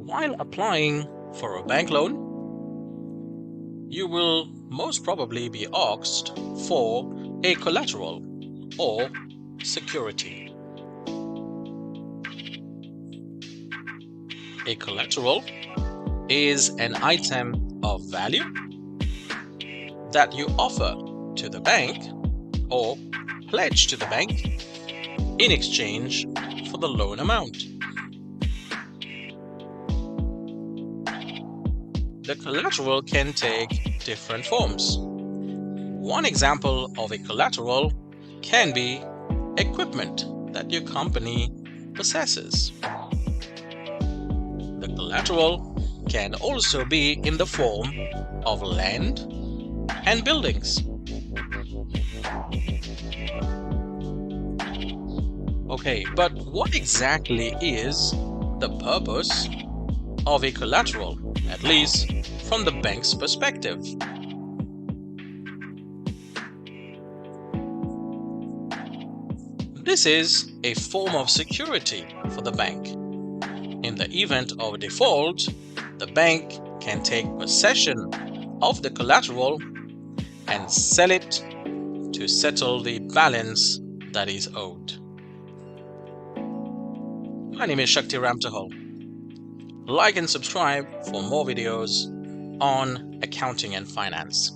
While applying for a bank loan, you will most probably be asked for a collateral or security. A collateral is an item of value that you offer to the bank or pledge to the bank in exchange for the loan amount. The collateral can take different forms. One example of a collateral can be equipment that your company possesses. The collateral can also be in the form of land and buildings. Okay, but what exactly is the purpose of a collateral, at least from the bank's perspective? This is a form of security for the bank. In the event of a default, the bank can take possession of the collateral and sell it to settle the balance that is owed. My name is Shakti Ramtahal. Like and subscribe for more videos on accounting and finance.